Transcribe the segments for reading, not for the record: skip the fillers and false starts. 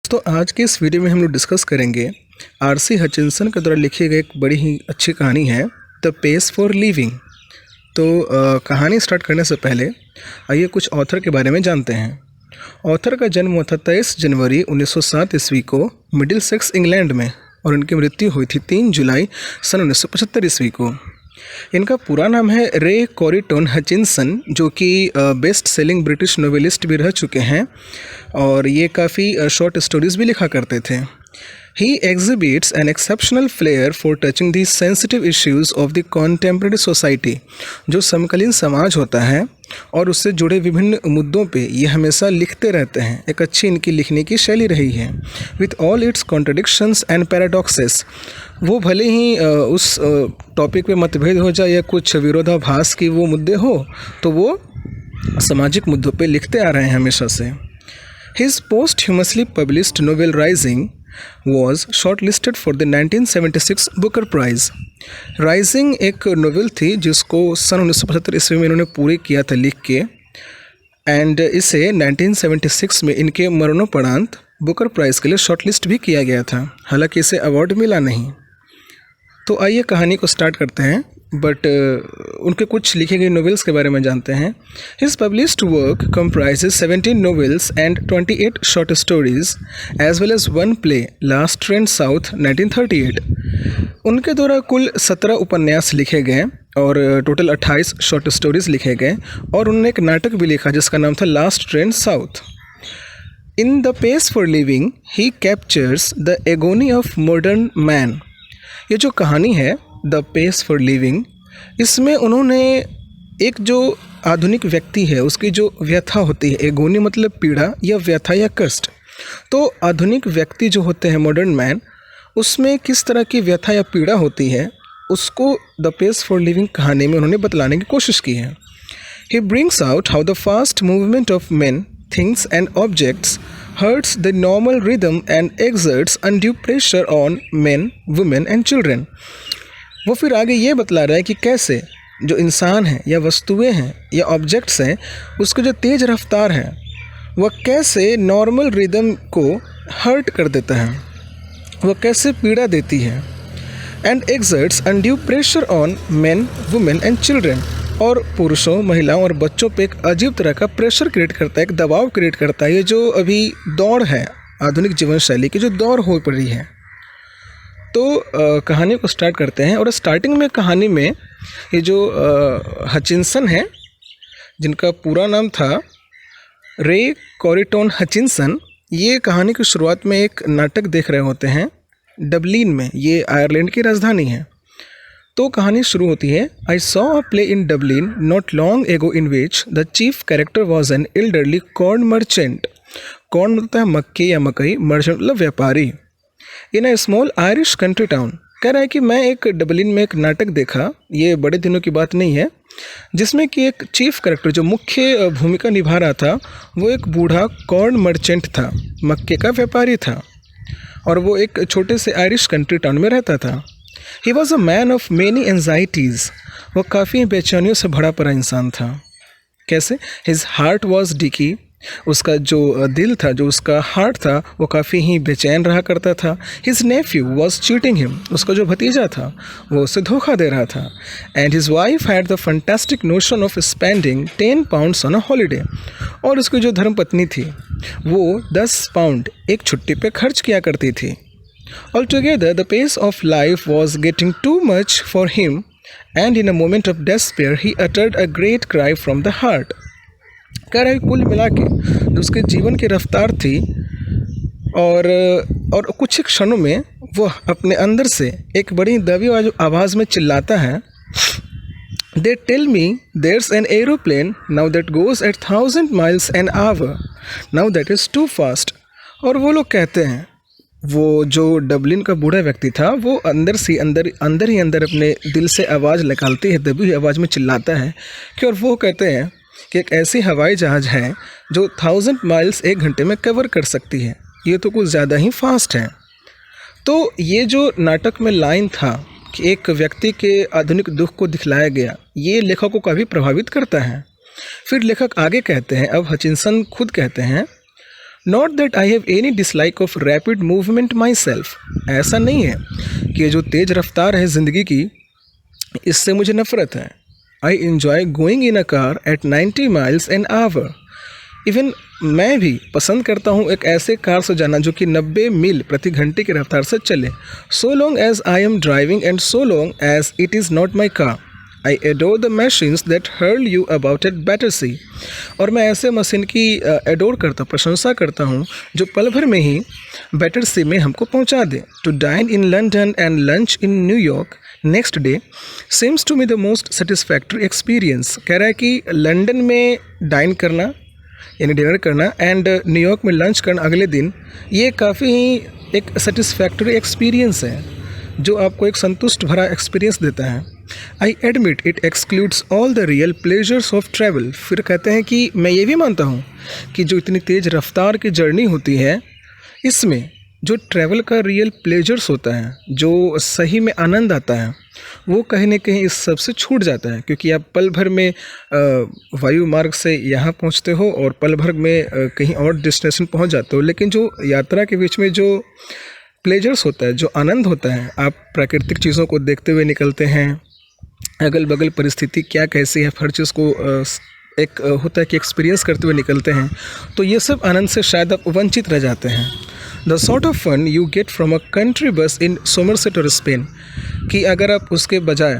दोस्तों आज के इस वीडियो में हम लोग डिस्कस करेंगे आर.सी. हचिंसन के द्वारा लिखी गई एक बड़ी ही अच्छी कहानी है द पेस फॉर लिविंग। तो कहानी स्टार्ट करने से पहले आइए कुछ ऑथर के बारे में जानते हैं। ऑथर का जन्म हुआ था 23 जनवरी 1907 ईस्वी को मिडिलसेक्स इंग्लैंड में और उनकी मृत्यु हुई थी 3 जुलाई सन 1975 ईस्वी को। इनका पूरा नाम है रे कॉरिटन हचिंसन, जो कि बेस्ट सेलिंग ब्रिटिश नोवेलिस्ट भी रह चुके हैं और ये काफ़ी शॉर्ट स्टोरीज़ भी लिखा करते थे। He exhibits an exceptional flair for touching the sensitive issues of the contemporary society। जो समकालीन समाज होता है और उससे जुड़े विभिन्न मुद्दों पे ये हमेशा लिखते रहते हैं। एक अच्छी इनकी लिखने की शैली रही है। With all its contradictions and paradoxes, वो भले ही उस टॉपिक पे मतभेद हो जाए या कुछ विरोधाभास की वो मुद्दे हो, तो वो सामाजिक मुद्दों पे लिखते आ रहे हैं हमेशा से। His posthumously published novel Rising was shortlisted for the 1976 Booker Prize। Rising एक नोवेल थी जिसको सन 1975 ईस्वी में इन्होंने पूरी किया था लिख के, एंड इसे 1976 में इनके मरणोपरांत बुकर प्राइज़ के लिए शॉर्टलिस्ट भी किया गया था। हालांकि इसे अवार्ड मिला नहीं। तो आइए कहानी को स्टार्ट करते हैं, बट उनके कुछ लिखे गए नोवेल्स के बारे में जानते हैं। His published work comprises 17 novels and 28 short stories as well as one play, Last Train South 1938। उनके द्वारा कुल 17 उपन्यास लिखे गए और टोटल 28 शॉर्ट स्टोरीज लिखे गए और उन्होंने एक नाटक भी लिखा जिसका नाम था last train south. In The Pace for Living, he captures the agony of modern man। ये जो कहानी है द पेस फॉर लिविंग, इसमें उन्होंने एक जो आधुनिक व्यक्ति है उसकी जो व्यथा होती है, एगोनी मतलब पीड़ा या व्यथा या कष्ट, तो आधुनिक व्यक्ति जो होते हैं मॉडर्न मैन, उसमें किस तरह की व्यथा या पीड़ा होती है उसको द पेस फॉर लिविंग कहानी में उन्होंने बतलाने की कोशिश की है। He brings out how the fast movement of men, things and objects hurts the normal rhythm and exerts undue pressure on men, women and children। वो फिर आगे ये बतला रहा है कि कैसे जो इंसान है या वस्तुएं हैं या ऑब्जेक्ट्स हैं उसकी जो तेज़ रफ्तार है वह कैसे नॉर्मल रिदम को हर्ट कर देता है, वह कैसे पीड़ा देती है। And exerts undue pressure on main, women and children, और पुरुषों, महिलाओं और बच्चों पे एक अजीब तरह का प्रेशर क्रिएट करता है, एक दबाव क्रिएट करता है। ये जो अभी दौड़ है आधुनिक जीवन शैली की जो दौड़ हो पड़ी है। तो कहानी को स्टार्ट करते हैं और स्टार्टिंग में कहानी में ये जो हचिंसन है जिनका पूरा नाम था रे कॉरिटन हचिंसन, ये कहानी की शुरुआत में एक नाटक देख रहे होते हैं डबलिन में, ये आयरलैंड की राजधानी है। तो कहानी शुरू होती है, I saw a play in Dublin not long ago in which the chief character was an elderly corn merchant. Corn मतलब है मक्के या मकई, मर्चेंट मतलब व्यापारी। In a small Irish country town, कह रहा है कि मैं एक डबलिन में एक नाटक देखा, ये बड़े दिनों की बात नहीं है, जिसमें कि एक चीफ कैरेक्टर जो मुख्य भूमिका निभा रहा था वो एक बूढ़ा कॉर्न मर्चेंट था, मक्के का व्यापारी था, और वो एक छोटे से आयरिश कंट्री टाउन में रहता था। He was a man of many anxieties, वो काफ़ी बेचैनियों से भरा पड़ा इंसान था। कैसे? हिज हार्ट वॉज डिकी, उसका जो दिल था, जो उसका हार्ट था, वो काफ़ी ही बेचैन रहा करता था। His Neiphiu was cheating him, उसका जो भतीजा था वो उसे धोखा दे रहा था। And his wife had the fantastic notion of spending 10 pounds on a holiday, और उसकी जो धर्मपत्नी थी वो 10 पाउंड एक छुट्टी पे खर्च किया करती थी। Altogether, the pace of life was getting too much for him, and in a moment of despair, he uttered a great cry from the heart। कह रहा है कुल मिला के जो उसके जीवन की रफ्तार थी और कुछ ही क्षणों में वो अपने अंदर से एक बड़ी दबी आवाज़ में चिल्लाता है, They tell me there's an aeroplane now that goes at 1000 miles an hour, now that is too fast। और वो लोग कहते हैं, वो जो डबलिन का बूढ़ा व्यक्ति था वो अंदर ही अंदर अपने दिल से आवाज़ निकालती है, दबी हुई आवाज़ में चिल्लाता है कि, और वो कहते हैं कि एक ऐसी हवाई जहाज़ है जो 1000 माइल्स एक घंटे में कवर कर सकती है, ये तो कुछ ज़्यादा ही फास्ट है। तो ये जो नाटक में लाइन था कि एक व्यक्ति के आधुनिक दुख को दिखलाया गया, ये लेखक को काफ़ी प्रभावित करता है। फिर लेखक आगे कहते हैं, अब हचिंसन खुद कहते हैं, not that I have any dislike of rapid movement my self, ऐसा नहीं है कि ये जो तेज़ रफ्तार है ज़िंदगी की, इससे मुझे नफ़रत है। I enjoy going in a car eight 90 miles an hour. Even मैं भी पसंद करता हूँ एक ऐसे कार से जाना जो कि 90 मील प्रति घंटे की रफ्तार से चले। So long as I am driving and so long as it is not my car. I adore the machines that hurl you about at better sea. और मैं ऐसे मशीन की एडोर करता हूँ, प्रशंसा करता हूँ, जो पल भर में ही बेटर सी में हमको पहुँचा दे। To dine in London and lunch in New York next day seems to me the most satisfactory experience. कह रहा है कि लंदन में डाइन करना यानी डिनर करना एंड न्यूयॉर्क में लंच करना अगले दिन, ये काफ़ी ही एक सेटिस्फैक्टरी एक्सपीरियंस है जो आपको एक संतुष्ट भरा एक्सपीरियंस देता है। I admit it excludes all the real pleasures of travel. फिर कहते हैं कि मैं ये भी मानता हूँ कि जो इतनी तेज़ रफ्तार की जर्नी होती है, इसमें जो ट्रैवल का रियल प्लेजर्स होता है, जो सही में आनंद आता है, वो कहीं ना कहीं इस सब से छूट जाता है। क्योंकि आप पल भर में वायु मार्ग से यहाँ पहुँचते हो और पल भर में कहीं और डेस्टिनेशन पहुँच जाते हो, लेकिन जो यात्रा के बीच में जो प्लेजर्स होता है, जो आनंद होता है, आप प्राकृतिक चीज़ों को देखते हुए निकलते हैं, अगल बगल परिस्थिति क्या कैसी है, हर चीज़ को एक होता है कि एक्सपीरियंस करते हुए निकलते हैं, तो ये सब आनंद से शायद आप वंचित रह जाते हैं। The sort of fun you get from a country bus in Somerset और स्पेन, कि अगर आप उसके बजाय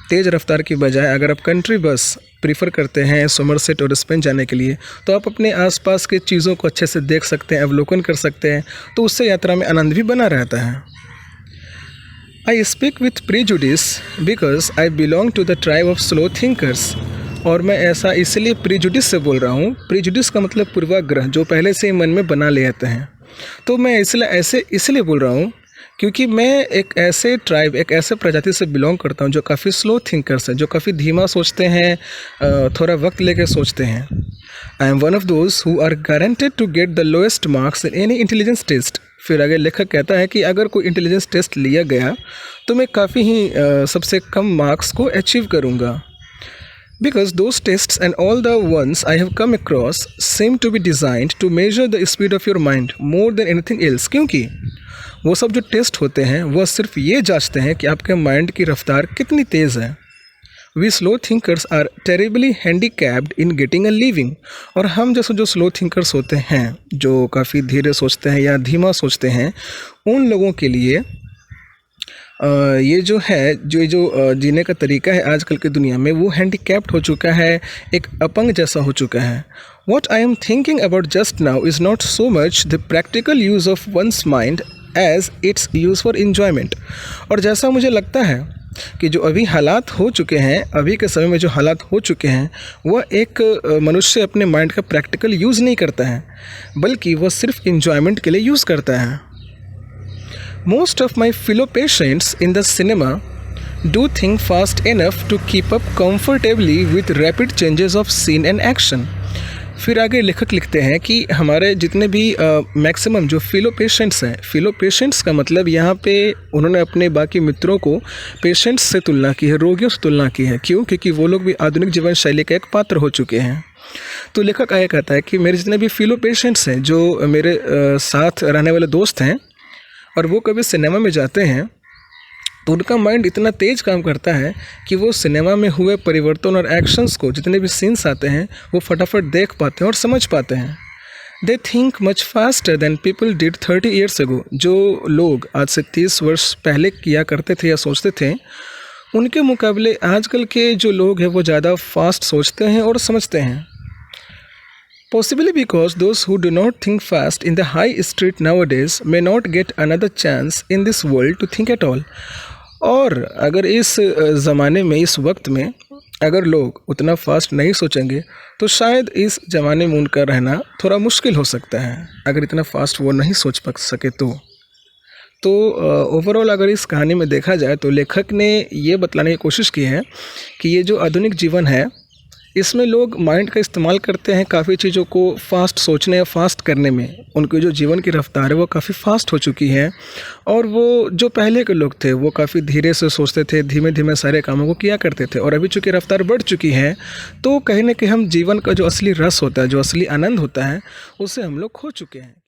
तेज़ रफ्तार की बजाय अगर आप कंट्री बस प्रीफर करते हैं सोमरसेट और स्पेन जाने के लिए, तो आप अपने आसपास के चीज़ों को अच्छे से देख सकते हैं, अवलोकन कर सकते हैं, तो उससे यात्रा में आनंद भी बना रहता है। I speak with prejudice because I belong to the tribe of slow thinkers. और मैं ऐसा इसलिए प्रीजुडिस से बोल रहा हूँ। प्रीजुडिस का मतलब पूर्वाग्रह, जो पहले से ही मन में बना लेते हैं। तो मैं इसलिए बोल रहा हूँ क्योंकि मैं एक ऐसे ट्राइब, एक ऐसे प्रजाति से बिलोंग करता हूँ जो काफ़ी स्लो थिंकर्स हैं, जो काफ़ी धीमा सोचते हैं, थोड़ा वक्त लेकर सोचते हैं। I am one of those who are guaranteed to get the lowest marks in any intelligence test. फिर आगे लेखक कहता है कि अगर कोई इंटेलिजेंस टेस्ट लिया गया तो मैं काफ़ी ही सबसे कम मार्क्स को अचीव करूँगा। Because those tests and all the ones I have come across seem to be designed to measure the speed of your mind more than anything else। क्योंकि वो सब जो टेस्ट होते हैं वह सिर्फ ये जांचते हैं कि आपके माइंड की रफ्तार कितनी तेज़ है। We slow thinkers are terribly handicapped in getting a living। और हम जैसे जो स्लो थिंकर्स होते हैं, जो काफ़ी धीरे सोचते हैं या धीमा सोचते हैं, उन लोगों के लिए ये जो है जो जीने का तरीका है आजकल की दुनिया में, वो हैंडीकैप्ड हो चुका है, एक अपंग जैसा हो चुका है। What I am thinking about just now is not so much the practical use of one's mind as its use for enjoyment। और जैसा मुझे लगता है कि जो अभी हालात हो चुके हैं, अभी के समय में जो हालात हो चुके हैं, वह एक मनुष्य अपने माइंड का प्रैक्टिकल यूज़ नहीं करता है, बल्कि वह सिर्फ enjoyment के लिए यूज़ करता है। Most of my fellow patients in the cinema do think fast enough to keep up comfortably with rapid changes of scene and action। फिर आगे लेखक लिखते हैं कि हमारे जितने भी मैक्सिमम जो फिलो पेशेंट्स हैं, फिलो पेशेंट्स का मतलब यहाँ पे उन्होंने अपने बाकी मित्रों को पेशेंट्स से तुलना की है, रोगियों से तुलना की है। क्यों? क्योंकि वो लोग भी आधुनिक जीवन शैली का एक पात्र हो चुके हैं। तो लेखक आगे कहता है कि मेरे जितने भी फिलो पेशेंट्स हैं, जो मेरे साथ रहने वाले दोस्त हैं, और वो कभी सिनेमा में जाते हैं तो उनका माइंड इतना तेज़ काम करता है कि वो सिनेमा में हुए परिवर्तन और एक्शंस को, जितने भी सीन्स आते हैं, वो फटाफट देख पाते हैं और समझ पाते हैं। They think much faster than people did 30 years ago. जो लोग आज से 30 वर्ष पहले किया करते थे या सोचते थे, उनके मुकाबले आजकल के जो लोग हैं वो ज़्यादा फास्ट सोचते हैं और समझते हैं। Possibly because those who do not think fast in the high street nowadays may not get another chance in this world to think at all। और अगर इस ज़माने में, इस वक्त में अगर लोग उतना फास्ट नहीं सोचेंगे तो शायद इस ज़माने में उनका रहना थोड़ा मुश्किल हो सकता है, अगर इतना फास्ट वो नहीं सोच सके तो ओवरऑल अगर इस कहानी में देखा जाए तो लेखक ने ये बतलाने की कोशिश की है कि ये जो आधुनिक जीवन है, इसमें लोग माइंड का इस्तेमाल करते हैं काफ़ी चीज़ों को फ़ास्ट सोचने या फ़ास्ट करने में। उनकी जो जीवन की रफ़्तार है वो काफ़ी फ़ास्ट हो चुकी है, और वो जो पहले के लोग थे वो काफ़ी धीरे से सोचते थे, धीमे-धीमे सारे कामों को किया करते थे। और अभी चूँकि रफ़्तार बढ़ चुकी है, तो कहीं न कहीं हम जीवन का जो असली रस होता है, जो असली आनंद होता है, उसे हम लोग खो चुके हैं।